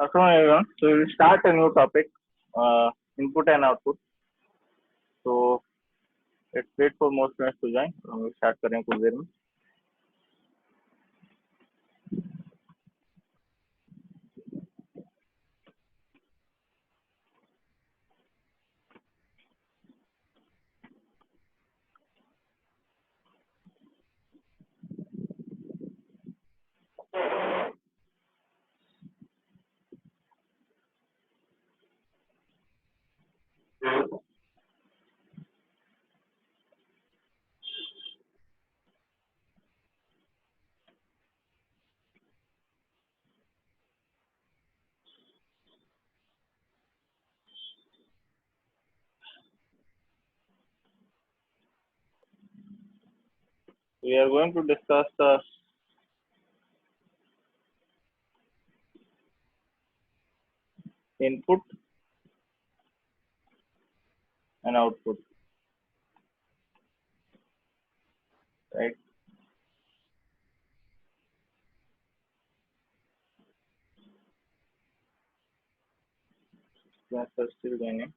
Afternoon, everyone. So we will start a new topic, input and output. So let's wait for more students to join. हम लोग start करें कुछ देर में. We are going to discuss the input and output, right? Class are still joining.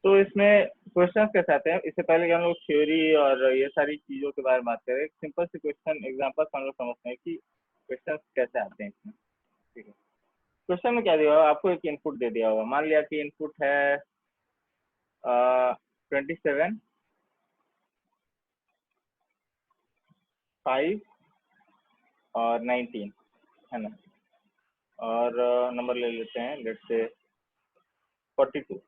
तो इसमें question कैसे आते हैं? इससे पहले कि हम लोग थ्योरी और ये सारी चीजों के बारे में बात करें, सिंपल सी क्वेश्चन एग्जांपल हम लोग समझते हैं कि क्वेश्चन कैसे आते हैं इसमें. ठीक है. क्वेश्चन में क्या दिया होगा? आपको एक इनपुट दे दिया होगा. मान लिया कि इनपुट है 27, 5 और 19, है ना. और नंबर ले लेते हैं, लेट्स से 42.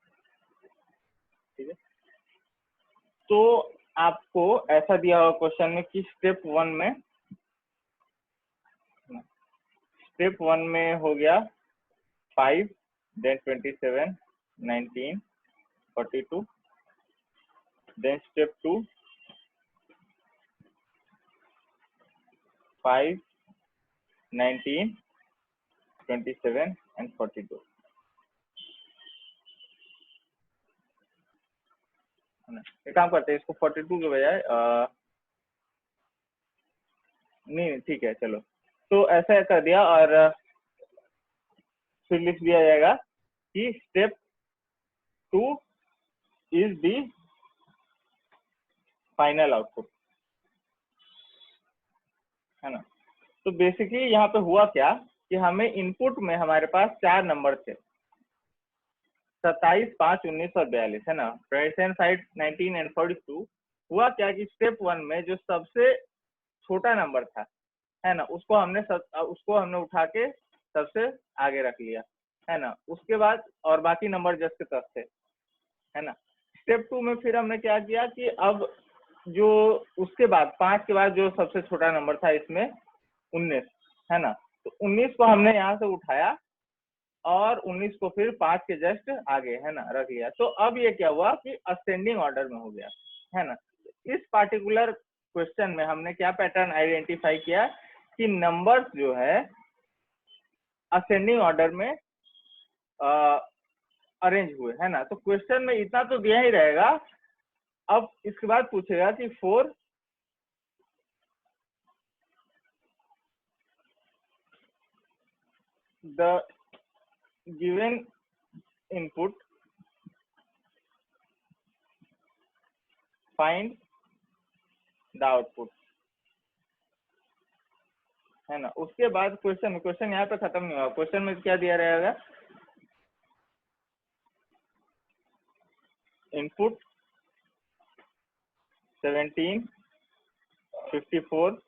ठीक है. तो आपको ऐसा दिया हुआ क्वेश्चन में कि स्टेप वन में हो गया 5, देन 27, 19, 42. Then step 2, 5, 19, 27 and 42. एक काम करते हैं, इसको 42 के बजाय नहीं, ठीक है, चलो. तो ऐसा कर दिया और फिर लिख दिया जाएगा कि step 2 is the final output, है ना. तो बेसिकली यहाँ पे हुआ क्या कि हमें इनपुट में हमारे पास 4 नंबर थे, 27, 5, 19 और 42, है ना. Right hand side 19 and 42. हुआ क्या कि स्टेप 1 में जो सबसे छोटा नंबर था, है ना, उसको हमने उठा के सबसे आगे रख लिया, है ना. उसके बाद और बाकी नंबर जस्ट के तस थे, है ना. स्टेप 2 में फिर हमने क्या किया कि अब जो उसके बाद 5 के बाद जो सबसे छोटा नंबर था इसमें 19, है ना. तो 19 को हमने यहाँ से उठाया और 19 को फिर 5 के जस्ट आगे, है ना, रख लिया. तो अब ये क्या हुआ कि असेंडिंग ऑर्डर में हो गया, है ना. इस पार्टिकुलर क्वेश्चन में हमने क्या पैटर्न आइडेंटिफाई किया कि नंबर्स जो है असेंडिंग ऑर्डर में अरेंज हुए, है ना. तो क्वेश्चन में इतना तो दिया ही रहेगा. अब इसके बाद पूछेगा कि for the given input find the output, है ना. उसके बाद क्वेश्चन यहाँ पे खत्म नहीं हुआ. क्वेश्चन में क्या दिया रहेगा? इनपुट 17, 54,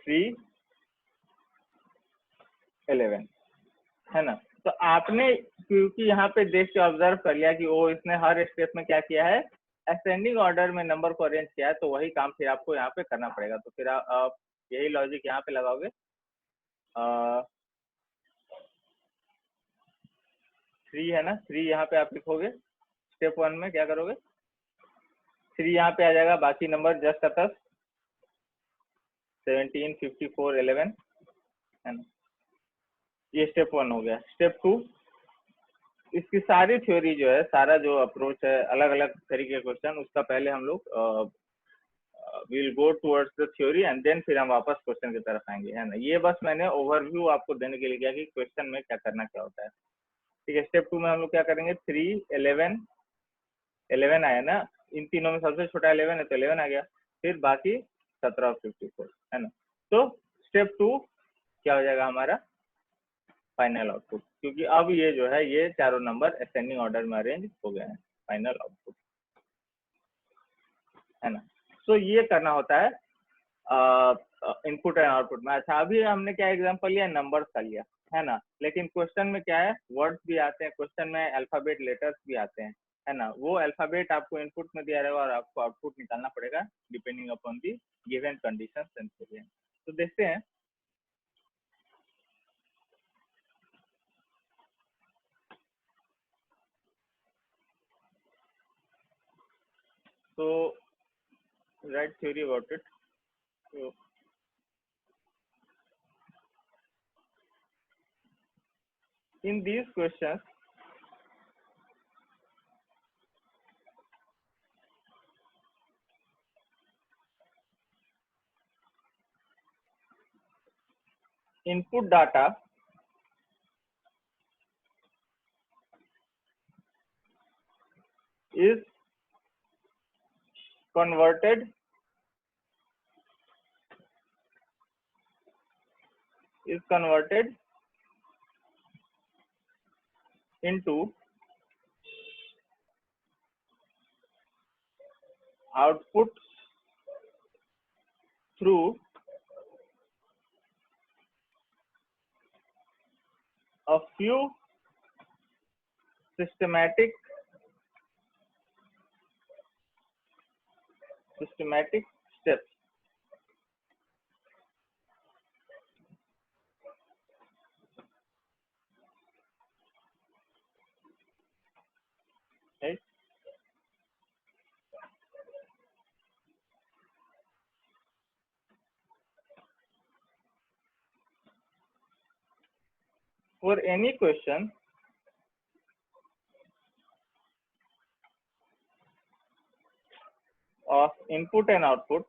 3, 11, है ना. तो आपने क्योंकि यहाँ पे देख के ऑब्जर्व कर लिया कि वो इसने हर स्टेप में क्या किया है, असेंडिंग ऑर्डर में नंबर को अरेंज किया है, तो वही काम फिर आपको यहाँ पे करना पड़ेगा. तो फिर आप यही लॉजिक यहाँ पे लगाओगे. 3 है ना, 3 यहाँ पे आप लिखोगे. स्टेप 1 में क्या करोगे? 3 यहाँ पे आ जाएगा, बाकी नंबर जस्ट अतस 17, 54, 11 है ना। ये स्टेप 1 हो गया। स्टेप 2, इसकी सारी थ्योरी जो है, सारा जो अप्रोच है, अलग अलग तरीके के क्वेश्चन, उसका पहले हम लोग will go towards the theory and then फिर हम वापस क्वेश्चन की तरफ आएंगे, है ना। ये बस मैंने ओवरव्यू आपको देने के लिए किया कि क्वेश्चन में क्या करना क्या होता है, ठीक है। स्टेप 2 में हम लोग क्या करेंगे, 3, 11, 11 आया ना, इन तीनों में सबसे छोटा 11 है तो 11 आ गया, फिर बाकी 17 और 54 है ना। तो स्टेप 2 क्या हो जाएगा हमारा, फाइनल आउटपुट, क्योंकि अब ये जो है ये चारों नंबर असेंडिंग ऑर्डर में अरेंज हो गए हैं, फाइनल आउटपुट है ना। तो ये करना होता है इनपुट एंड आउटपुट में। अच्छा, अभी हमने क्या एग्जांपल लिया, नंबर्स का लिया है ना, लेकिन क्वेश्चन में क्या है, वर्ड्स भी आते हैं, क्वेश्चन में अल्फाबेट लेटर्स भी आते हैं, है ना। वो अल्फाबेट आपको इनपुट में दिया रहेगा और आपको आउटपुट निकालना पड़ेगा depending upon the given conditions end variant. तो देखते हैं। तो write theory about it. So, in these questions, input data is converted into output through a few systematic steps, right? For any question of input and output,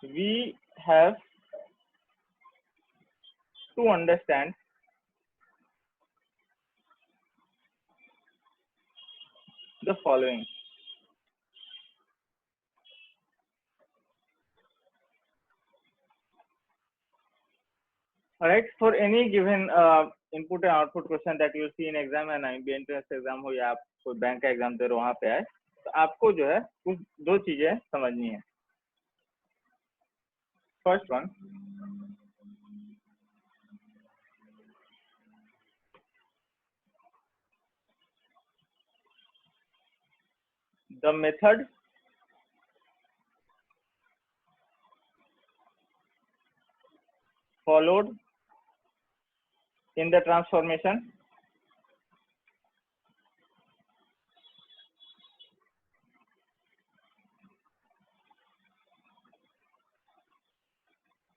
we have to understand the following. All right, for any given input and output question that you see in exam, है ना, entrance exam हो या आप कोई bank का exam दे रहे हो वहां पे आए, तो आपको जो है कुछ दो चीजें समझनी है। First one, the method followed in the transformation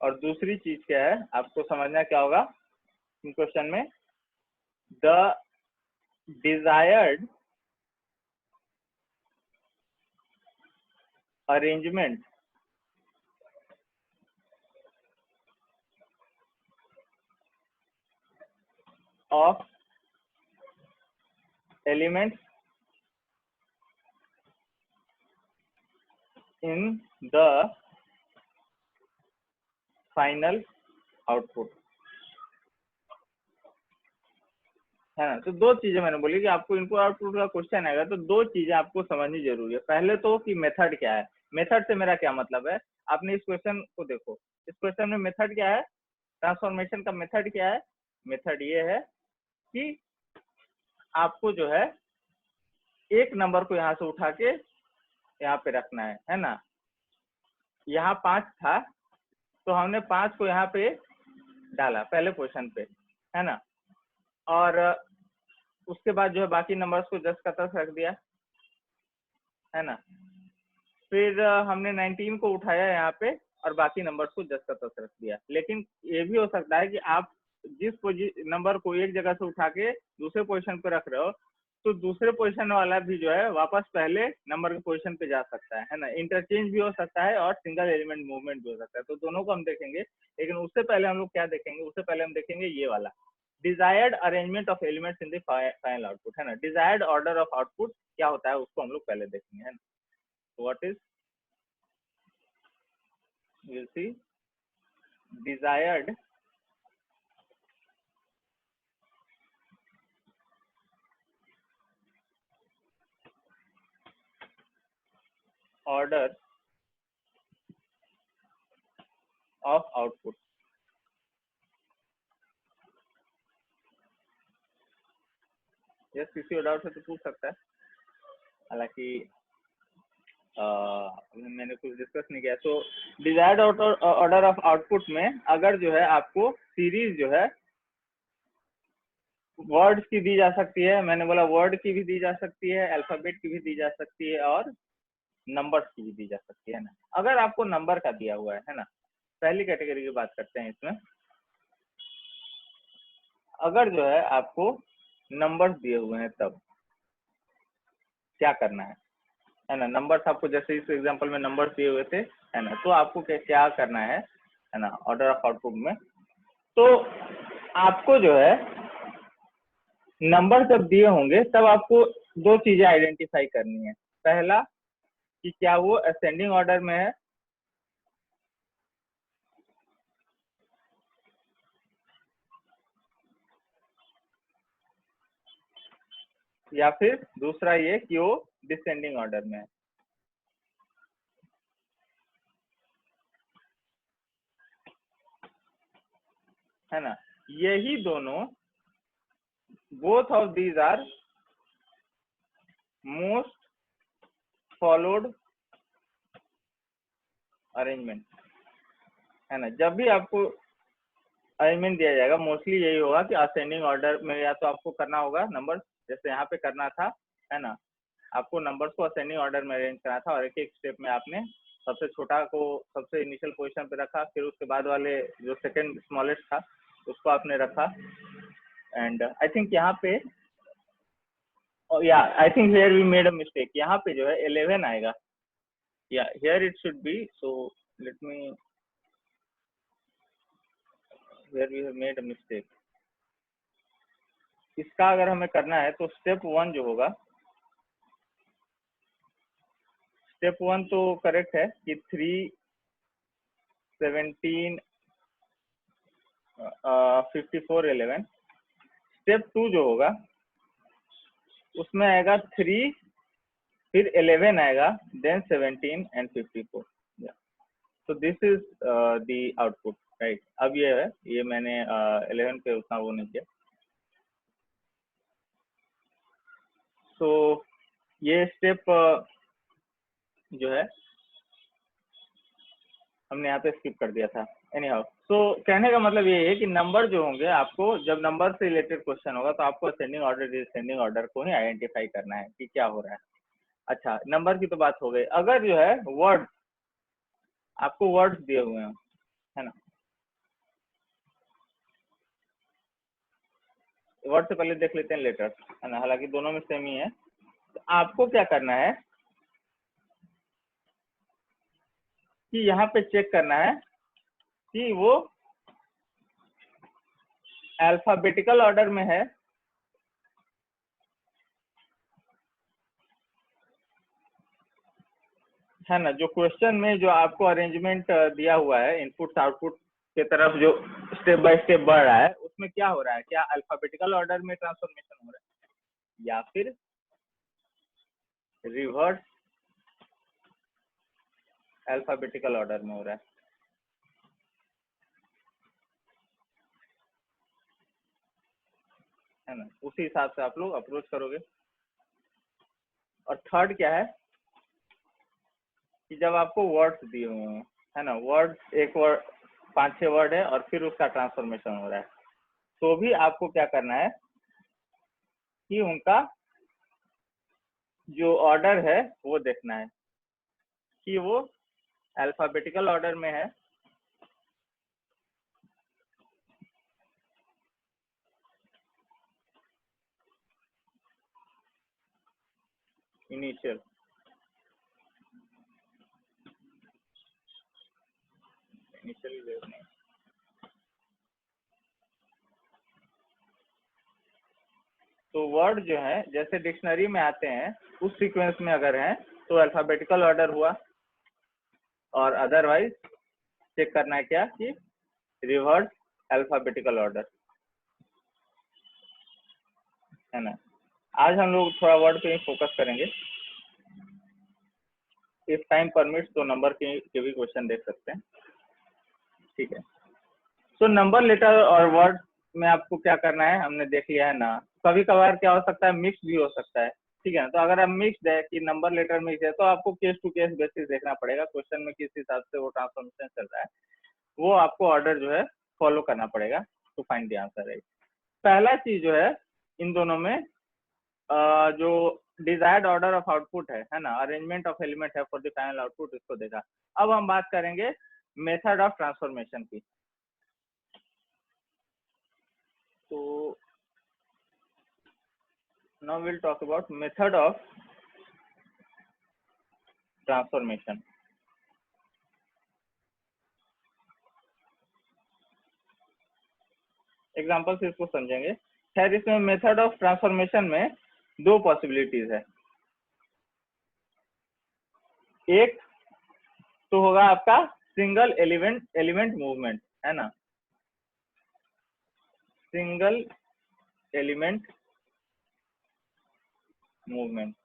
और दूसरी चीज क्या है, आपको समझना क्या होगा इन क्वेश्चन में, the desired arrangement of elements in the final output, है ना। तो दो चीजें मैंने बोली कि आपको इनपुट आउटपुट का क्वेश्चन आएगा तो दो चीजें आपको समझनी जरूरी है। पहले तो कि मेथड क्या है, मेथड से मेरा क्या मतलब है, आपने इस क्वेश्चन को देखो, इस क्वेश्चन में मेथड क्या है, ट्रांसफॉर्मेशन का मेथड क्या है, मेथड ये है कि आपको जो है एक नंबर को यहाँ से उठा के यहाँ पे रखना है ना। यहाँ 5 था तो हमने 5 को यहाँ पे डाला पहले पोजीशन पे, है ना। और उसके बाद जो है बाकी नंबर्स को जस्ट का तस रख दिया, है ना। फिर हमने 19 को उठाया यहाँ पे और बाकी नंबर्स को जस्ट का तस रख दिया। लेकिन ये भी हो सकता है कि आप जिस नंबर को एक जगह से उठा के दूसरे पोजीशन पे रख रहे हो, तो दूसरे पोजीशन वाला भी जो है वापस पहले नंबर के पोजीशन पे जा सकता है ना। इंटरचेंज भी हो सकता है और सिंगल एलिमेंट मूवमेंट भी हो सकता है, तो दोनों को हम देखेंगे। लेकिन उससे पहले हम लोग क्या देखेंगे, उससे पहले हम देखेंगे ये वाला desired arrangement of elements in the final output, है ना। डिजायर्ड ऑर्डर ऑफ आउटपुट क्या होता है उसको हम लोग पहले देखेंगे, है ना। What is, we'll see, desired order of output। Yes, किसी को डाउट है तो पूछ सकता है। हालांकि मैंने कुछ डिस्कस नहीं किया। तो डिजायर्ड ऑर्डर ऑफ आउटपुट में अगर जो है आपको सीरीज जो है वर्ड्स की दी जा सकती है, मैंने बोला वर्ड की भी दी जा सकती है, अल्फाबेट की भी दी जा सकती है और नंबर्स की भी दी जा सकती है ना। अगर आपको नंबर का दिया हुआ है ना, पहली कैटेगरी की बात करते हैं इसमें। अगर जो है आपको नंबर्स दिए हुए हैं तब क्या करना है ना। नंबर्स आपको जैसे इस एग्जांपल में नंबर्स दिए हुए थे, है ना, तो आपको क्या करना है ना, ऑर्डर ऑफ आउटपुट में। तो आपको जो है नंबर जब दिए होंगे तब आपको दो चीजें आइडेंटिफाई करनी है। पहला कि क्या वो असेंडिंग ऑर्डर में है, या फिर दूसरा ये कि वो डिसेंडिंग ऑर्डर में है ना। यही दोनों, both of these are most followed arrangement, है ना। जब भी आपको अरेंजमेंट दिया जाएगा मोस्टली यही होगा कि असेंडिंग ऑर्डर में या तो आपको करना होगा नंबर, जैसे यहाँ पे करना था, है ना। आपको नंबर्स को असेंडिंग ऑर्डर में अरेंज करना था और एक एक स्टेप में आपने सबसे छोटा को सबसे इनिशियल पोजीशन पे रखा, फिर उसके बाद वाले जो सेकंड स्मॉलेस्ट था उसको आपने रखा। एंड आई थिंक यहाँ पे, या I think here we made a mistake, यहाँ पे जो है 11 आएगा, या here it should be, so let me, here we have made a mistake. इसका अगर हमें करना है तो स्टेप 1 जो होगा, स्टेप 1 तो करेक्ट है कि 3, 17, 54, 11। स्टेप 2 जो होगा उसमें आएगा 3, फिर 11 आएगा, देन 17 एंड 54। तो this is the output, right. अब ये है, ये मैंने 11 पे उतना वो नहीं किया। तो ये स्टेप जो है हमने यहाँ पे स्किप कर दिया था। एनी हाउ, तो कहने का मतलब ये है कि नंबर जो होंगे, आपको जब नंबर से रिलेटेड क्वेश्चन होगा तो आपको असेंडिंग ऑर्डर डिसेंडिंग ऑर्डर को ही आइडेंटिफाई करना है कि क्या हो रहा है। अच्छा, नंबर की तो बात हो गई। अगर जो है वर्ड, आपको वर्ड्स दिए हुए हैं, है ना, वर्ड से पहले देख लेते हैं लेटर, है ना, हालांकि दोनों में सेम ही है। तो आपको क्या करना है कि यहाँ पे चेक करना है कि वो अल्फाबेटिकल ऑर्डर में है ना। जो क्वेश्चन में जो आपको अरेंजमेंट दिया हुआ है इनपुट आउटपुट के तरफ जो स्टेप बाय स्टेप बढ़ रहा है, उसमें क्या हो रहा है, क्या अल्फाबेटिकल ऑर्डर में ट्रांसफॉर्मेशन हो रहा है या फिर रिवर्स अल्फाबेटिकल ऑर्डर में हो रहा है ना। उसी हिसाब से आप लोग अप्रोच करोगे। और थर्ड क्या है कि जब आपको वर्ड्स दिए हुए हैं, है ना, वर्ड्स, एक वर्ड 5-6 वर्ड है और फिर उसका ट्रांसफॉर्मेशन हो रहा है, तो भी आपको क्या करना है कि उनका जो ऑर्डर है वो देखना है कि वो अल्फाबेटिकल ऑर्डर में है इनिशियल नहीं। तो वर्ड जो है जैसे डिक्शनरी में आते हैं उस सीक्वेंस में अगर हैं तो अल्फाबेटिकल ऑर्डर हुआ, और अदरवाइज चेक करना है क्या कि रिवर्स अल्फाबेटिकल ऑर्डर, है ना। आज हम लोग थोड़ा वर्ड पे ही फोकस करेंगे, इफ टाइम परमिट्स तो नंबर के भी क्वेश्चन देख सकते हैं, ठीक है। तो नंबर लेटर और वर्ड में आपको क्या करना है हमने देख लिया है ना। कभी कभार क्या हो सकता है मिक्स भी हो सकता है, ठीक है ना। तो अगर आप मिक्स है कि नंबर लेटर मिक्स है तो आपको केस टू केस बेसिस देखना पड़ेगा, क्वेश्चन में किस हिसाब से वो ट्रांसफॉर्मेशन चल रहा है वो आपको ऑर्डर जो है फॉलो करना पड़ेगा to find the answer. Right, पहला चीज जो है इन दोनों में जो डिजायर्ड ऑर्डर ऑफ आउटपुट है ना, अरेंजमेंट ऑफ एलिमेंट है फॉर द फाइनल आउटपुट, इसको देखा। अब हम बात करेंगे मेथड ऑफ ट्रांसफॉर्मेशन की। तो now we'll talk about method of transformation। Example से इसको समझेंगे। खैर इसमें मेथड ऑफ ट्रांसफॉर्मेशन में दो पॉसिबिलिटीज है। एक तो होगा आपका सिंगल एलिमेंट मूवमेंट, है ना, single element movement.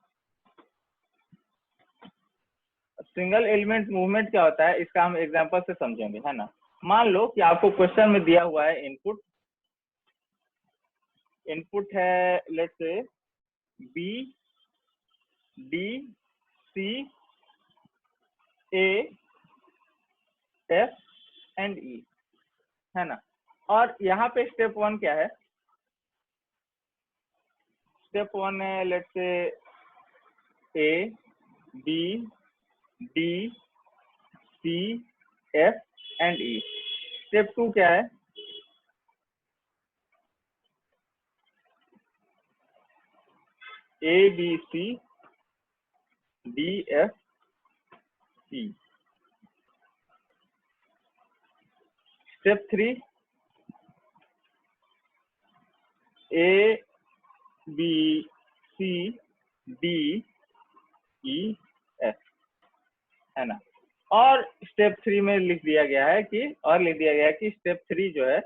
Single element movement क्या होता है इसका हम एग्जांपल से समझेंगे, है ना। मान लो कि आपको क्वेश्चन में दिया हुआ है इनपुट है let's say B D C A F and E, है ना। और यहाँ पे स्टेप वन क्या है, स्टेप वन है let's say A B D C F and E. Step two क्या है, A B C D F C. Step three A B C D E F, है ना। और स्टेप थ्री में लिख दिया गया है कि स्टेप थ्री जो है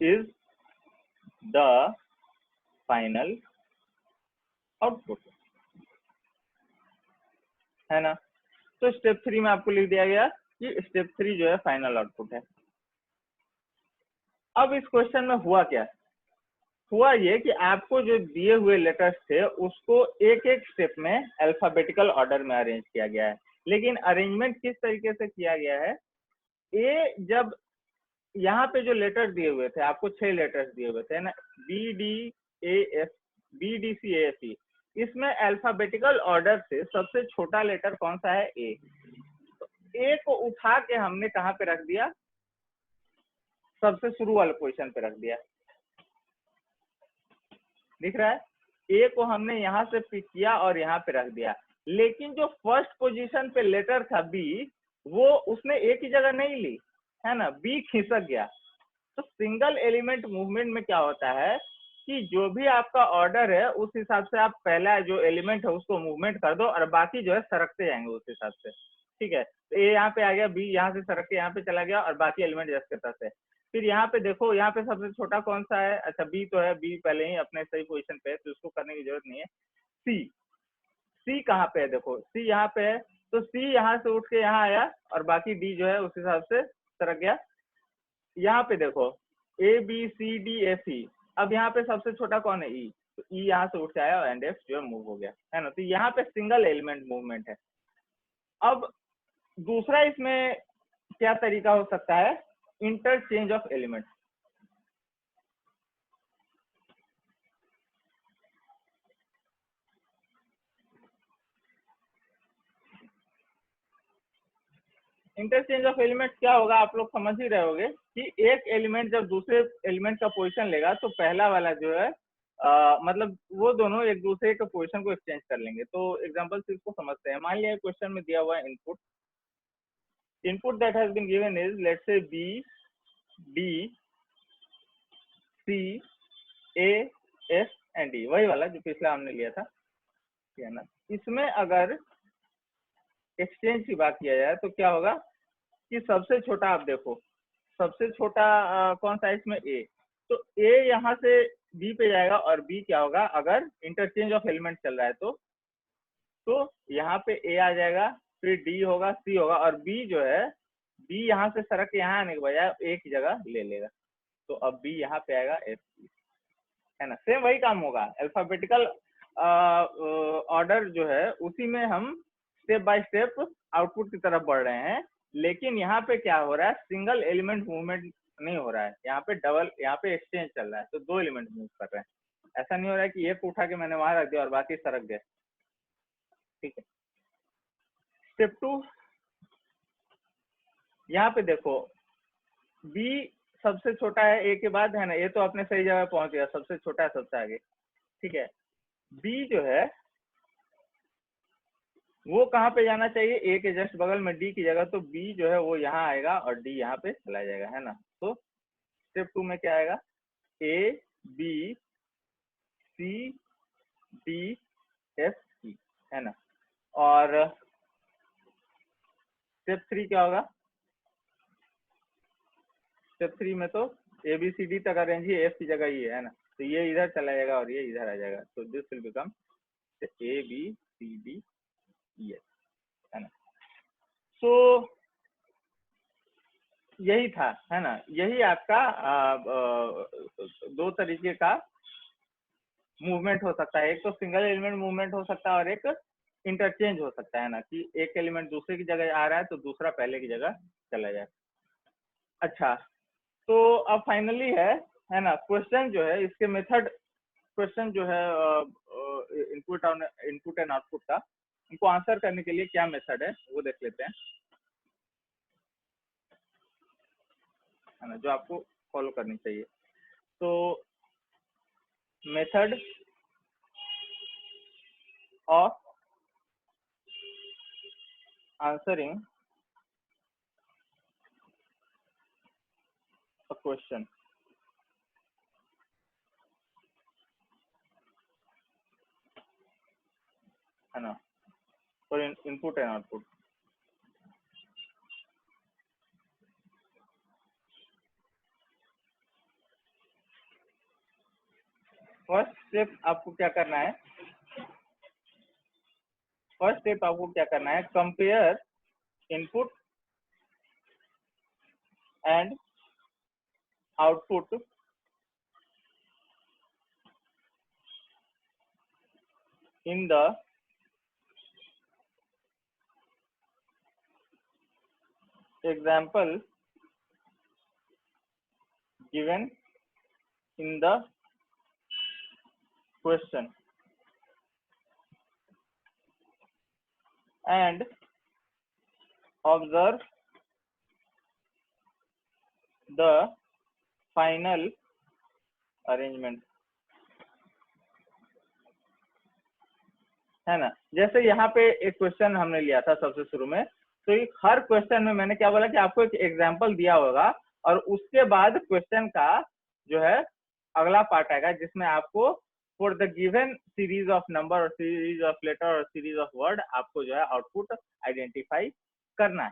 इज द फाइनल आउटपुट, है ना। तो स्टेप थ्री में आपको लिख दिया गया कि स्टेप थ्री जो है फाइनल आउटपुट है। अब इस क्वेश्चन में हुआ क्या, हुआ ये कि आपको जो दिए हुए लेटर्स थे उसको एक एक स्टेप में अल्फाबेटिकल ऑर्डर में अरेंज किया गया है। लेकिन अरेंजमेंट किस तरीके से किया गया है, ए जब यहाँ पे जो लेटर दिए हुए थे आपको 6 लेटर्स दिए हुए थे ना, B D C A F E, इसमें अल्फाबेटिकल ऑर्डर से सबसे छोटा लेटर कौन सा है, ए। तो ए को उठा के हमने कहाँ पे रख दिया, सबसे शुरू वाले पोजीशन पे रख दिया, दिख रहा है। ए को हमने यहाँ से पिक किया और यहाँ पे रख दिया। लेकिन जो फर्स्ट पोजीशन पे लेटर था बी, वो उसने ए की जगह नहीं ली, है ना, बी खिसक गया। तो सिंगल एलिमेंट मूवमेंट में क्या होता है कि जो भी आपका ऑर्डर है उस हिसाब से आप पहला जो एलिमेंट है उसको मूवमेंट कर दो और बाकी जो है सरकते जाएंगे उस हिसाब से, ठीक है। तो ए यहाँ पे आ गया, बी यहाँ से सरक के यहाँ पे चला गया और बाकी एलिमेंट जैसे करते हैं। फिर यहाँ पे देखो, यहाँ पे सबसे छोटा कौन सा है, अच्छा बी तो है, बी पहले ही अपने सही पोजीशन पे है तो उसको करने की जरूरत नहीं है। सी कहाँ पे है, देखो सी यहाँ पे है, तो सी यहाँ से उठ के यहाँ आया और बाकी डी जो है उस हिसाब से सरक गया। यहाँ पे देखो A B C D F E, अब यहाँ पे सबसे छोटा कौन है, ई, तो ई यहाँ से उठ के आया और एंड एफ जो है मूव हो गया, है ना। तो यहाँ पे सिंगल एलिमेंट मूवमेंट है। अब दूसरा इसमें क्या तरीका हो सकता है, interchange of element. Interchange of element क्या होगा, आप लोग समझ ही रहे होगे कि एक एलिमेंट जब दूसरे एलिमेंट का पोजीशन लेगा तो पहला वाला जो है मतलब वो दोनों एक दूसरे के पोजीशन को एक्सचेंज कर लेंगे। तो एग्जांपल से इसको समझते हैं। मान लिया क्वेश्चन में दिया हुआ है input that has been given is let's say B, D, C, A, S and D, वही वाला जो पिछला हमने लिया था, ठीक है ना। इसमें अगर एक्सचेंज की बात किया जाए तो क्या होगा कि सबसे छोटा आप देखो, सबसे छोटा कौन सा है इसमें, ए। तो ए यहाँ से बी पे जाएगा और बी क्या होगा, अगर इंटरचेंज ऑफ एलिमेंट चल रहा है तो यहाँ पे ए आ जाएगा, फिर डी होगा, सी होगा, और बी जो है, बी यहाँ से सड़क के यहाँ आने के बजाय एक जगह ले लेगा, तो अब बी यहाँ पे आएगा एफ, है ना। सेम वही काम होगा, अल्फाबेटिकल ऑर्डर जो है उसी में हम स्टेप बाय स्टेप आउटपुट की तरफ बढ़ रहे हैं। लेकिन यहाँ पे क्या हो रहा है, सिंगल एलिमेंट मूवमेंट नहीं हो रहा है, यहाँ पे डबल, यहाँ पे एक्सचेंज चल रहा है, तो दो एलिमेंट मूव कर रहे हैं। ऐसा नहीं हो रहा है कि एक उठा के मैंने वहां रख दिया और बाकी सरक गए, ठीक है। स्टेप 2, यहाँ पे देखो बी सबसे छोटा है ए के बाद, है ना, ए तो अपने सही जगह पहुंच गया, सबसे छोटा है सबसे आगे, ठीक है। बी जो है वो कहाँ पे जाना चाहिए, ए के जस्ट बगल में डी की जगह, तो बी जो है वो यहाँ आएगा और डी यहाँ पे चला जाएगा, है ना। तो स्टेप 2 में क्या आएगा, ए, बी, सी, डी, एफ, ई, है ना। और स्टेप 3 क्या होगा, स्टेप 3 में तो ए बी सी डी तक अरेंज ही एफ की जगह ही है ना, तो ये इधर चला जाएगा और ये इधर आ जाएगा, तो this will become A B C D E F, है ना। सो यही था, है ना, यही आपका दो तरीके का मूवमेंट हो सकता है, एक तो सिंगल एलिमेंट मूवमेंट हो सकता है और एक इंटरचेंज हो सकता है ना, कि एक एलिमेंट दूसरे की जगह आ रहा है तो दूसरा पहले की जगह चला जाए। अच्छा, तो अब फाइनली है ना, क्वेश्चन जो है इसके मेथड, क्वेश्चन जो है इनपुट एंड आउटपुट का, इनको आंसर करने के लिए क्या मेथड है वो देख लेते हैं, है ना, जो आपको फॉलो करनी चाहिए। तो method of answering a question, है ना, for input and output. First step आपको क्या करना है, फर्स्ट स्टेप आपको क्या करना है, compare input and output in the example given in the question and observe the final arrangement, है ना। जैसे यहाँ पे एक क्वेश्चन हमने लिया था सबसे शुरू में, तो हर क्वेश्चन में मैंने क्या बोला कि आपको एक एग्जाम्पल दिया होगा और उसके बाद क्वेश्चन का जो है अगला पार्ट आएगा जिसमें आपको for the given series of number और सीरीज ऑफ लेटर और सीरीज ऑफ वर्ड आपको जो है आउटपुट आइडेंटिफाई करना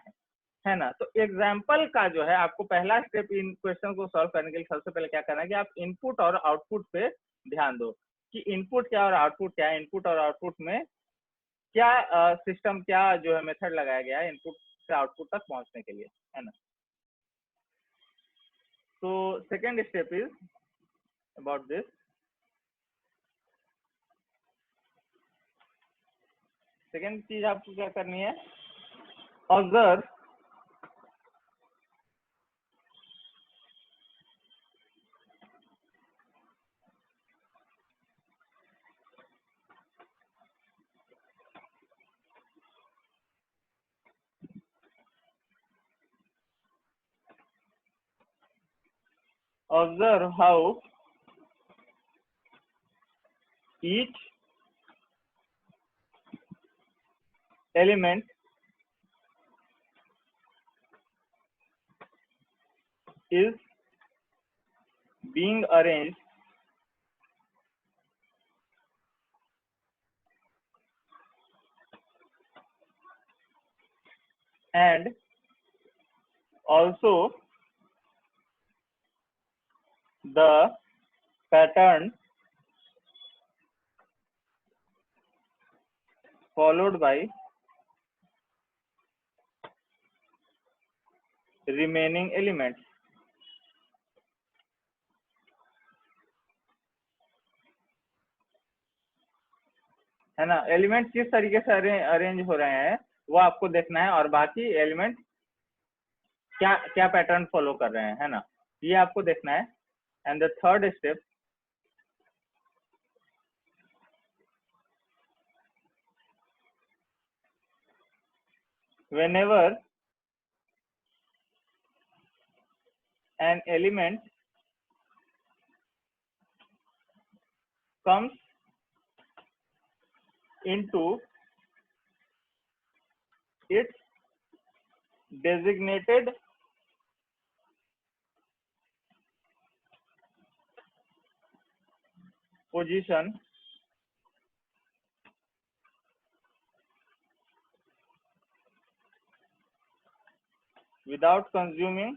है ना। तो एग्जाम्पल का जो है आपको पहला स्टेप इन क्वेश्चन को सॉल्व करने के लिए सबसे पहले क्या करना है कि आप इनपुट और आउटपुट पे ध्यान दो कि इनपुट क्या और आउटपुट क्या है, इनपुट और आउटपुट में क्या सिस्टम, क्या जो है मेथड लगाया गया है इनपुट से आउटपुट तक पहुंचने के लिए, है ना। तो second step is about this, second चीज आपको क्या करनी है, observe Observe how each element is being arranged and also the pattern followed by remaining elements. है ना, एलिमेंट किस तरीके से अरेंज हो रहे हैं वो आपको देखना है, और बाकी एलिमेंट क्या क्या पैटर्न फॉलो कर रहे हैं, है ना, ये आपको देखना है. And the third step, whenever an element comes into its designated position, without consuming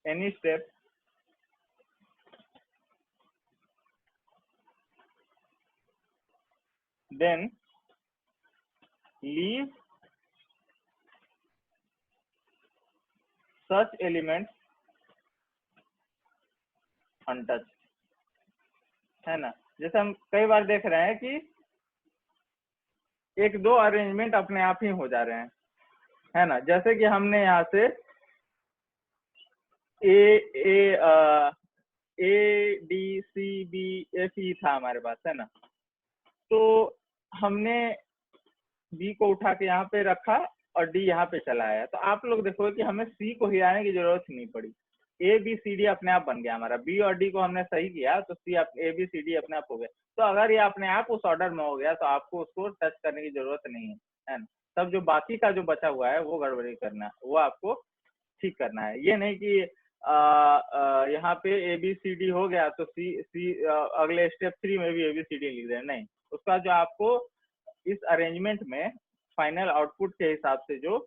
any step, then leave such elements untouched. है ना, जैसे हम कई बार देख रहे हैं कि एक दो अरेंजमेंट अपने आप ही हो जा रहे हैं, है ना, जैसे कि हमने यहाँ से A D C B F E था हमारे पास, है ना, तो हमने बी को उठा के यहाँ पे रखा और डी यहाँ पे चला आया, तो आप लोग देखोगे कि हमें सी को हिलाने की जरूरत नहीं पड़ी, ए बी सी डी अपने आप बन गया हमारा, बी और डी को हमने सही किया तो सी ए बी सी डी अपने आप हो गया. तो अगर ये अपने आप उस ऑर्डर में हो गया तो आपको उसको टच करने की जरूरत नहीं है ना. तब जो बाकी का जो बचा हुआ है वो गड़बड़ी करना है, वो आपको ठीक करना है. ये नहीं कि यहाँ पे ए बी सी डी हो गया तो सी अगले स्टेप 3 में भी ए बी सी डी लिख दें, नहीं, उसका जो आपको इस अरेंजमेंट में फाइनल आउटपुट के हिसाब से जो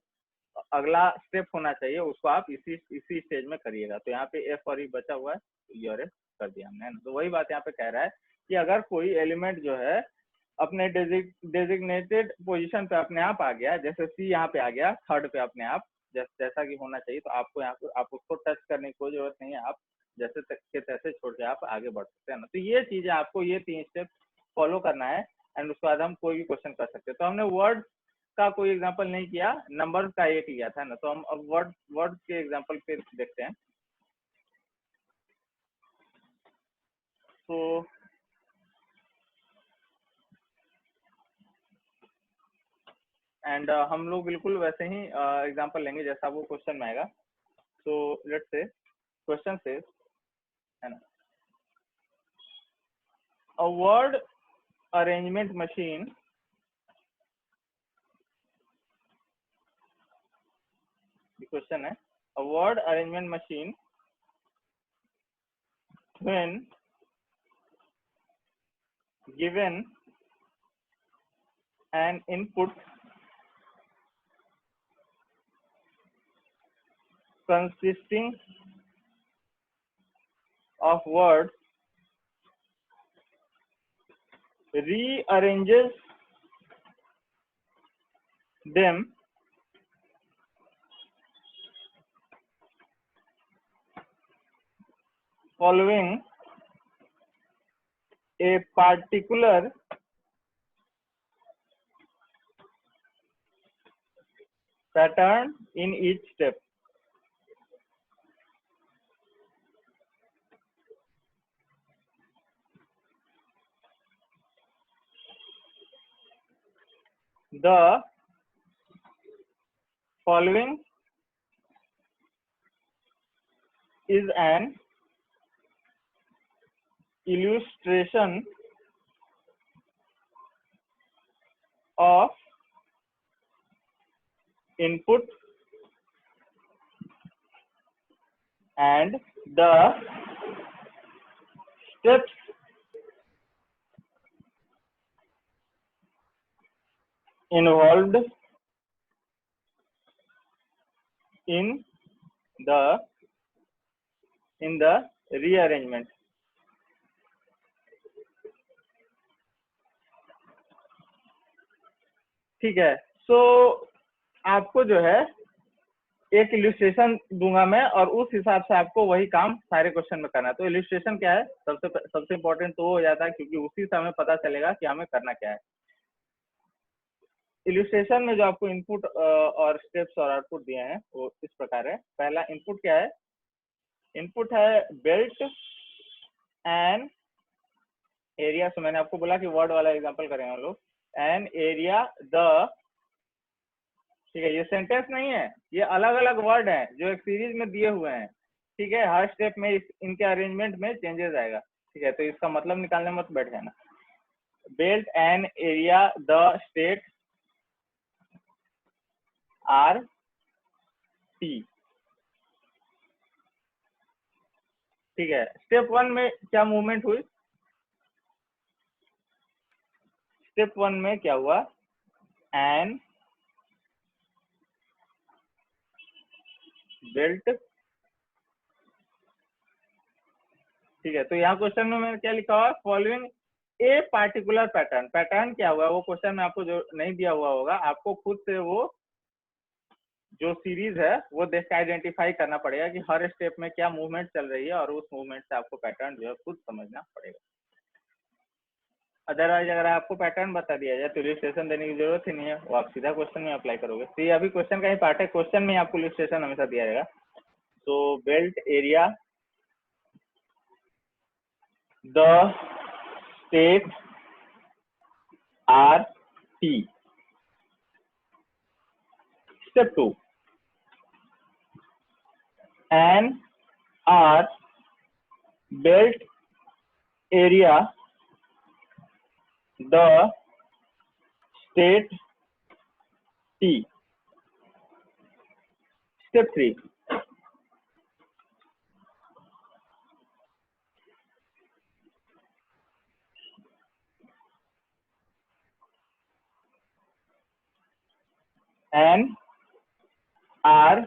अगला स्टेप होना चाहिए उसको आप इसी स्टेज में करिएगा. तो यहाँ पे एफ और ई बचा हुआ है तो ई और एफ कर दिया हमने. तो वही बात यहाँ पे कह रहा है कि अगर कोई एलिमेंट जो है अपने डेजिग्नेटेड पोजीशन पे अपने आप आ गया, जैसे सी यहाँ पे आ गया थर्ड पे अपने आप, जैसा कि होना चाहिए, तो आपको यहाँ पे आप उसको टच करने की कोई जरूरत नहीं है, आप जैसे के तैसे छोड़ के आप आगे बढ़ सकते हैं ना. तो ये चीजें आपको ये 3 स्टेप फॉलो करना है एंड उसके बाद हम कोई भी क्वेश्चन कर सकते हैं. तो हमने वर्ड का कोई एग्जांपल नहीं किया, नंबर का एक लिया था ना, तो हम अब वर्ड के एग्जांपल पे देखते हैं. तो एंड हम लोग बिल्कुल वैसे ही एग्जांपल लेंगे जैसा वो क्वेश्चन में आएगा. तो लेट्स से क्वेश्चन से, है ना, a word arrangement machine question है, a word arrangement machine when given an input consisting of words rearranges them following a particular pattern in each step. The following is an illustration of input and the steps involved in the rearrangement. ठीक है, सो आपको जो है एक इल्यूस्ट्रेशन दूंगा मैं और उस हिसाब से आपको वही काम सारे क्वेश्चन में करना है। तो इल्यूस्ट्रेशन क्या है, सबसे इम्पोर्टेंट तो वो हो जाता है, क्योंकि उसी से हमें पता चलेगा कि हमें करना क्या है। इल्यूस्ट्रेशन में जो आपको इनपुट और स्टेप्स और आउटपुट दिए हैं वो इस प्रकार है। पहला इनपुट क्या है, इनपुट है बेल्ट एंड एरिया। से मैंने आपको बोला कि वर्ड वाला एग्जांपल करेंगे हम लोग, एन एरिया द, ठीक है, ये सेंटेंस नहीं है, ये अलग अलग वर्ड हैं जो एक सीरीज में दिए हुए हैं। ठीक है, हर स्टेप में इनके अरेंजमेंट में चेंजेस आएगा। ठीक है, तो इसका मतलब निकालने मत बैठ जाना। Belt an area the state R T. ठीक है, स्टेप 1 में क्या मूवमेंट हुई, स्टेप 1 में क्या हुआ, एन बेल्ट। ठीक है, तो यहाँ क्वेश्चन में मैंने क्या लिखा हुआ, following a particular pattern. Pattern क्या हुआ वो क्वेश्चन में आपको जो नहीं दिया हुआ होगा, आपको खुद से वो जो सीरीज है वो देख के आइडेंटिफाई करना पड़ेगा कि हर स्टेप में क्या मूवमेंट चल रही है, और उस मूवमेंट से आपको पैटर्न जो है खुद समझना पड़ेगा। अदरवाइज अगर आपको पैटर्न बता दिया जाए तो इलस्ट्रेशन देने की जरूरत ही नहीं है, वो आप सीधा क्वेश्चन में अप्लाई करोगे। तो ये अभी क्वेश्चन का ही पार्ट है, क्वेश्चन में आपको इलस्ट्रेशन हमेशा दिया जाएगा। तो belt area the state R T. Step 2, N R belt area the state T. Step 3, N R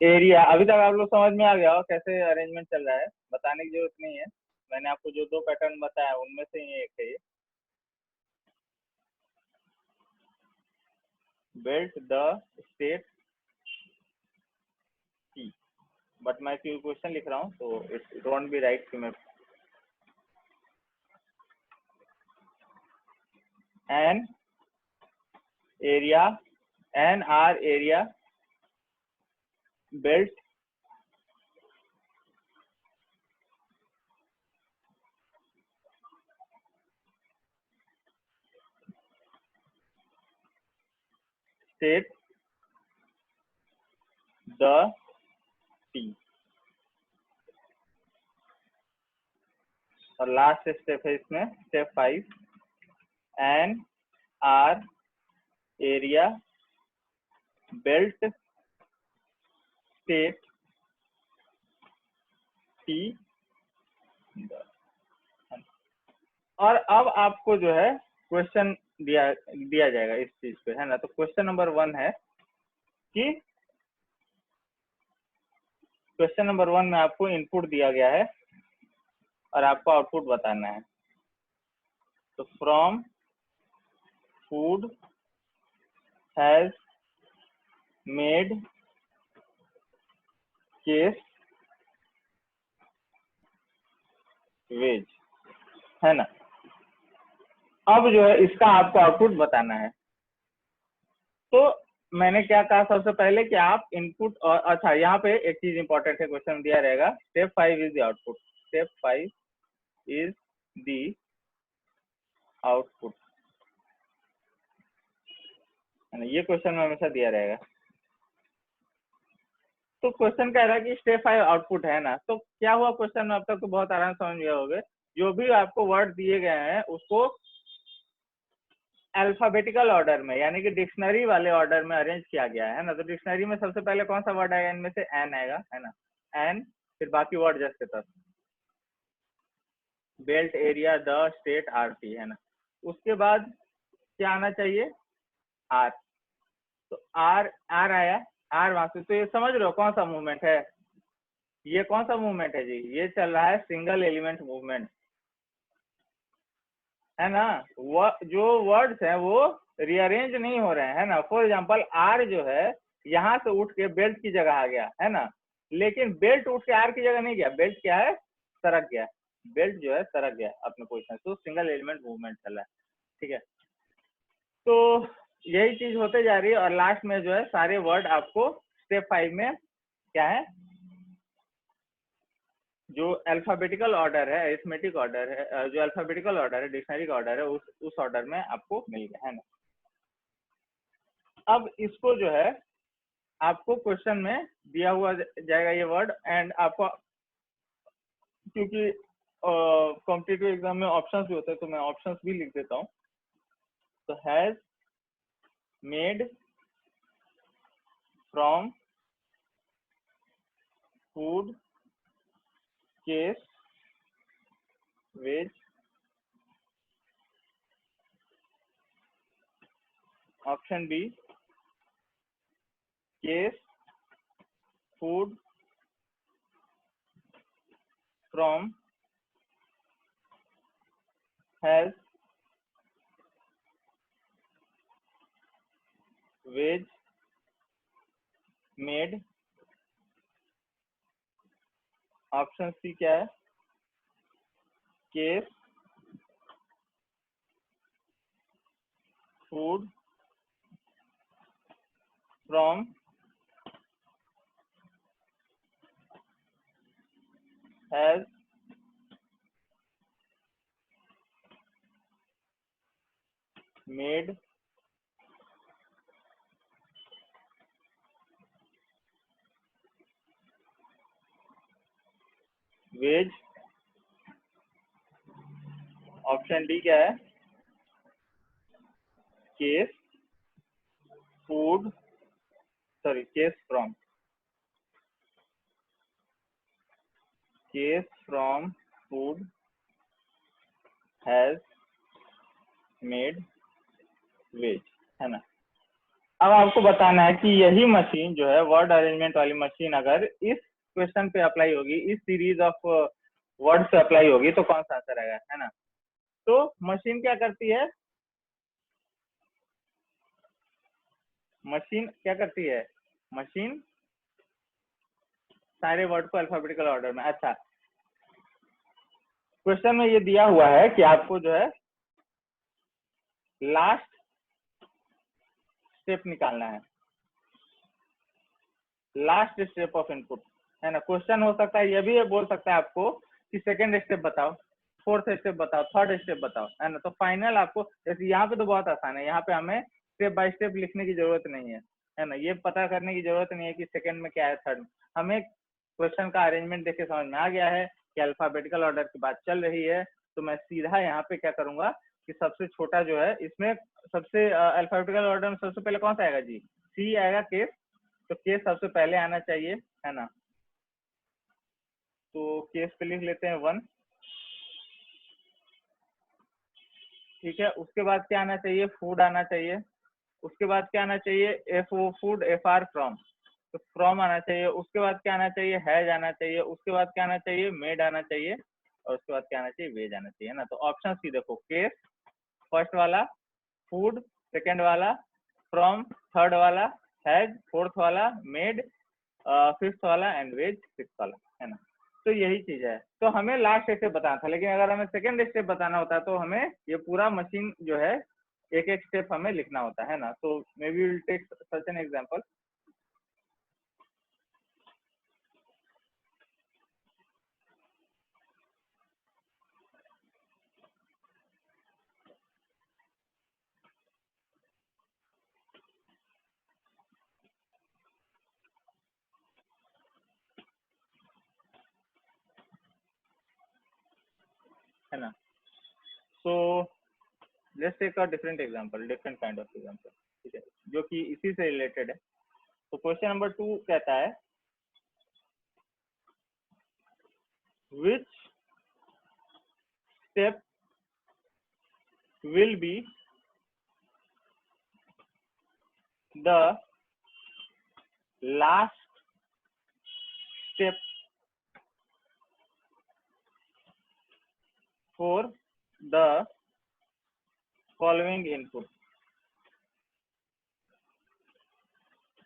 area. अभी तक आप लोग समझ में आ गया हो कैसे अरेंजमेंट चल रहा है, बताने की जरूरत नहीं है। मैंने आपको जो 2 पैटर्न बताया उनमें से ही एक है ये, belt the state T. But मैं क्वेश्चन लिख रहा हूँ तो इट वोंट बी राइट कि मैं N area N R area belt state the T. और लास्ट स्टेप है इसमें, step 5, N R area belt state T. और अब आपको जो है क्वेश्चन दिया जाएगा इस चीज पे, है ना। तो क्वेश्चन नंबर 1 है कि क्वेश्चन नंबर 1 में आपको इनपुट दिया गया है और आपको आउटपुट बताना है। तो from food has made case wage, है ना। अब जो है इसका आपको आउटपुट बताना है। तो मैंने क्या कहा सबसे पहले कि आप इनपुट, और अच्छा यहाँ पे एक चीज इंपॉर्टेंट है, क्वेश्चन दिया रहेगा, step 5 is the output. Step 5 is the output, ये क्वेश्चन में हमेशा दिया रहेगा। तो क्वेश्चन कह रहा है कि स्टेप 5 आउटपुट है ना। तो क्या हुआ क्वेश्चन में, अब तक तो बहुत आराम से समझ गए होगे। जो भी आपको वर्ड दिए गए हैं उसको अल्फाबेटिकल ऑर्डर में यानी कि डिक्शनरी वाले ऑर्डर में अरेंज किया गया है ना। तो डिक्शनरी में सबसे पहले कौन सा वर्ड आएगा, इनमें से एन आएगा, है ना। एन, फिर बाकी वर्ड जैसे तक, belt, area, the, state, RT, है ना। उसके बाद क्या आना चाहिए, आर। तो आर आया, आर वहां से। तो ये समझ रहे हो कौन सा मूवमेंट है, ये कौन सा मूवमेंट है जी, ये चल रहा है सिंगल एलिमेंट मूवमेंट, है ना। वो जो वर्ड्स हैं वो रीअरेंज नहीं हो रहे हैं, है ना। फॉर एग्जांपल आर जो है यहाँ से उठ के बेल्ट की जगह आ गया, है ना। लेकिन बेल्ट उठ के आर की जगह नहीं गया, बेल्ट क्या है, सरक गया। बेल्ट जो है सरक गया अपने पोजिशन, तो सिंगल एलिमेंट मूवमेंट चल रहा है, ठीक है। तो यही चीज होते जा रही है, और लास्ट में जो है सारे वर्ड आपको स्टेप 5 में क्या है, जो अल्फाबेटिकल ऑर्डर है, अरिथमेटिक ऑर्डर है, जो अल्फाबेटिकल ऑर्डर है, डिक्शनरी का ऑर्डर है, उस ऑर्डर में आपको मिल गया, है ना। अब इसको जो है आपको क्वेश्चन में दिया हुआ जाएगा ये वर्ड, एंड आपको क्योंकि कॉम्पिटिटिव एग्जाम में ऑप्शंस भी होते हैं तो मैं ऑप्शंस भी लिख देता हूँ। तो has made from food, case, wage, option B case, food, from, has, wage, made, option C क्या है, case, food, from, has, made, wage, option D क्या है, case, food, sorry case from, case from, food, has, made, wage, है ना। अब आपको बताना है कि यही मशीन जो है वर्ड अरेंजमेंट वाली मशीन अगर इस क्वेश्चन पे अप्लाई होगी, इस सीरीज ऑफ वर्ड पे अप्लाई होगी तो कौन सा आंसर आएगा, है ना। तो मशीन क्या करती है, मशीन क्या करती है, मशीन सारे वर्ड को अल्फाबेटिकल ऑर्डर में। अच्छा, क्वेश्चन में ये दिया हुआ है कि आपको जो है लास्ट स्टेप निकालना है, लास्ट स्टेप ऑफ इनपुट, है ना। क्वेश्चन हो सकता है ये भी बोल सकता है आपको कि सेकंड स्टेप बताओ, फोर्थ स्टेप बताओ, थर्ड स्टेप बताओ, है ना। तो फाइनल आपको, जैसे यहाँ पे तो बहुत आसान है, यहाँ पे हमें स्टेप बाय स्टेप लिखने की जरूरत नहीं है ना। ये पता करने की जरूरत नहीं है कि सेकंड में क्या है, थर्ड में। हमें क्वेश्चन का अरेंजमेंट देख के समझ में आ गया है कि अल्फाबेटिकल ऑर्डर की बात चल रही है, तो मैं सीधा यहाँ पे क्या करूंगा कि सबसे छोटा जो है इसमें, सबसे अल्फाबेटिकल ऑर्डर में सबसे पहले कौन सा आएगा जी, सी आएगा, केस। तो केस सबसे पहले आना चाहिए, है ना। तो केस पे लिख लेते हैं 1, ठीक है। उसके बाद क्या आना चाहिए, फूड आना चाहिए। उसके बाद क्या आना चाहिए, F O food, F R from, तो फ्रॉम आना चाहिए। उसके बाद क्या आना चाहिए, हैज आना चाहिए। उसके बाद क्या आना चाहिए, मेड आना चाहिए। और उसके बाद क्या आना चाहिए, वेज आना चाहिए, ना। तो ऑप्शन सी देखो, केस फर्स्ट वाला, फूड सेकंड वाला, फ्रॉम थर्ड वाला, हैज फोर्थ वाला, मेड फिफ्थ वाला, एंड वेज सिक्स वाला, है ना। तो यही चीज है। तो हमें लास्ट स्टेप बताना था, लेकिन अगर हमें सेकंड स्टेप बताना होता तो हमें ये पूरा मशीन जो है एक एक स्टेप हमें लिखना होता है ना। तो maybe will take such an example. है ना। So let's take a different example, different kind of example, ठीक है, जो कि इसी से रिलेटेड है। तो क्वेश्चन नंबर 2 कहता है which step will be the last step for the following input।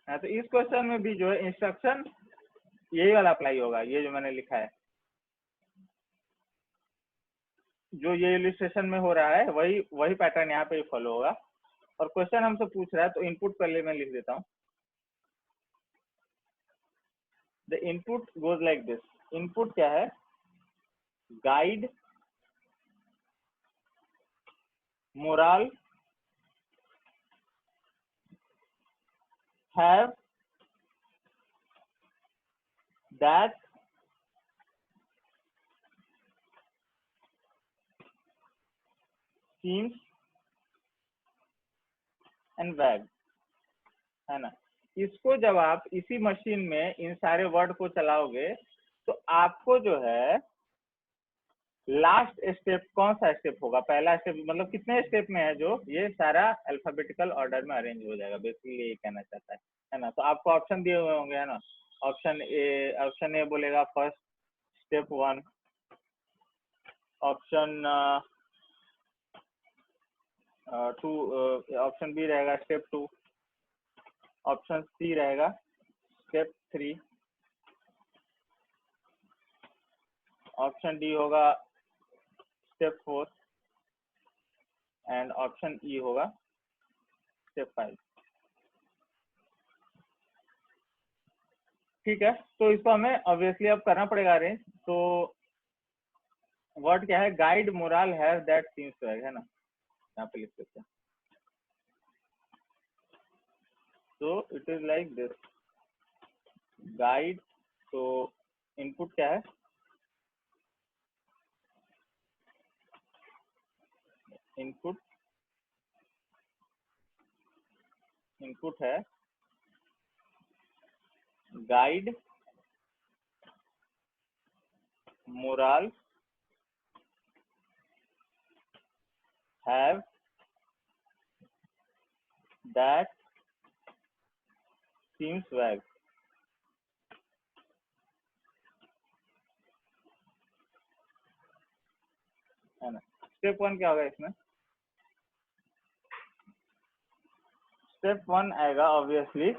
हाँ, तो इस क्वेश्चन में भी जो है इंस्ट्रक्शन यही वाला अप्लाई होगा, ये जो मैंने लिखा है, जो ये इलिस्ट्रेशन में हो रहा है वही पैटर्न यहाँ पे फॉलो होगा। और क्वेश्चन हमसे पूछ रहा है तो इनपुट पहले मैं लिख देता हूँ। The input goes like this. Input क्या है? Guide, moral, have, that, seems and वैग, है ना। इसको जब आप इसी मशीन में इन सारे वर्ड को चलाओगे तो आपको जो है लास्ट स्टेप कौन सा स्टेप होगा, पहला स्टेप मतलब कितने स्टेप में है, जो ये सारा अल्फाबेटिकल ऑर्डर में अरेंज हो जाएगा, बेसिकली ये कहना चाहता है ना। तो आपको ऑप्शन दिए हुए होंगे, है ना। ऑप्शन ए बोलेगा first step 1, option 2, option B रहेगा स्टेप 2, ऑप्शन सी रहेगा स्टेप 3, ऑप्शन डी होगा स्टेप 4 एंड ऑप्शन ई होगा स्टेप 5। ठीक है, तो इसको हमें ऑब्वियसली अब करना पड़ेगा अरेंज। तो वर्ड क्या है? Guide, moral, have, that, seems, वैग, है ना। यहाँ पे लिख सकते हैं। तो it is like this, guide. तो इनपुट क्या है? इनपुट है guide, moral, have, that, seems, वैग, है ना। स्टेप 1 क्या होगा इसमें? स्टेप 1 आएगा ऑब्वियसली,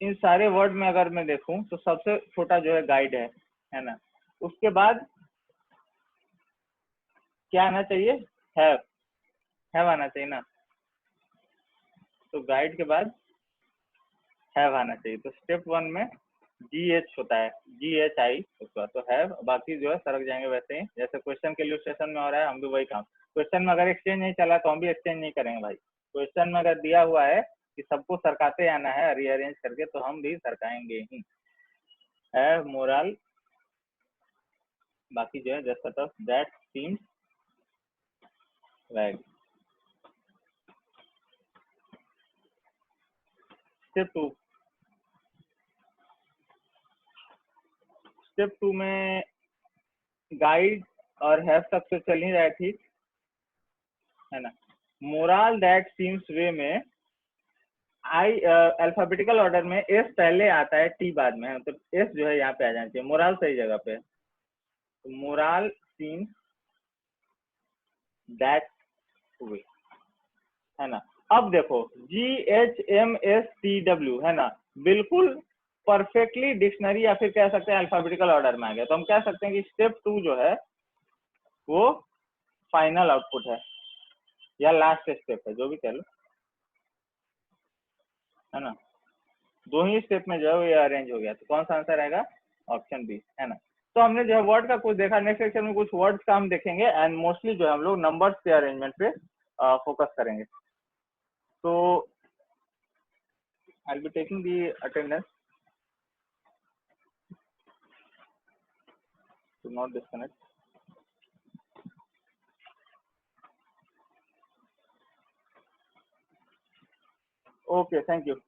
इन सारे वर्ड में अगर मैं देखूं तो सबसे छोटा जो है गाइड है ना। उसके बाद क्या आना चाहिए? हैव आना चाहिए ना। तो गाइड के बाद हैव आना चाहिए। तो स्टेप 1 में GH होता है, GHI उसका, तो हैव, बाकी जो है सरक जाएंगे वैसे ही जैसे क्वेश्चन के इलस्ट्रेशन में हो रहा है, हम भी वही काम। क्वेश्चन में अगर एक्सचेंज नहीं चला तो हम भी एक्सचेंज नहीं करेंगे भाई। क्वेश्चन में अगर दिया हुआ है कि सबको सरकाते आना है रीअरेंज करके, तो हम भी सरकाएंगे ही। हैव, मोरल, बाकी जो है जस्ट सट ऑफ, दैट, सीम्स, वैग। स्टेप 2 में गाइड और हैव तक तो चल ही रहा है, ठीक है ना। मोरल, दैट, सीम्स, वे में आई अल्फाबेटिकल ऑर्डर में एस पहले आता है, टी बाद में है, तो एस जो है यहाँ पे आ जाना चाहिए, मोरल सही जगह पे। तो मोरल, सीम्स, दैट, वे, है ना। अब देखो GHMSTW, है ना, बिल्कुल परफेक्टली डिक्शनरी या फिर कह सकते हैं अल्फाबेटिकल ऑर्डर में आ गया। तो हम कह सकते हैं कि स्टेप 2 जो है वो फाइनल आउटपुट है या लास्ट स्टेप है, जो भी कह लो, है ना। दो ही स्टेप में जो है वो ये अरेंज हो गया। तो कौन सा आंसर आएगा? ऑप्शन बी, है ना। तो हमने जो है वर्ड का कुछ देखा, नेक्स्ट सेक्शन में कुछ वर्ड्स का हम देखेंगे एंड मोस्टली जो है हम लोग नंबर्स के अरेंजमेंट पे फोकस करेंगे। तो I will be taking the attendance. Do not disconnect. Okay, thank you.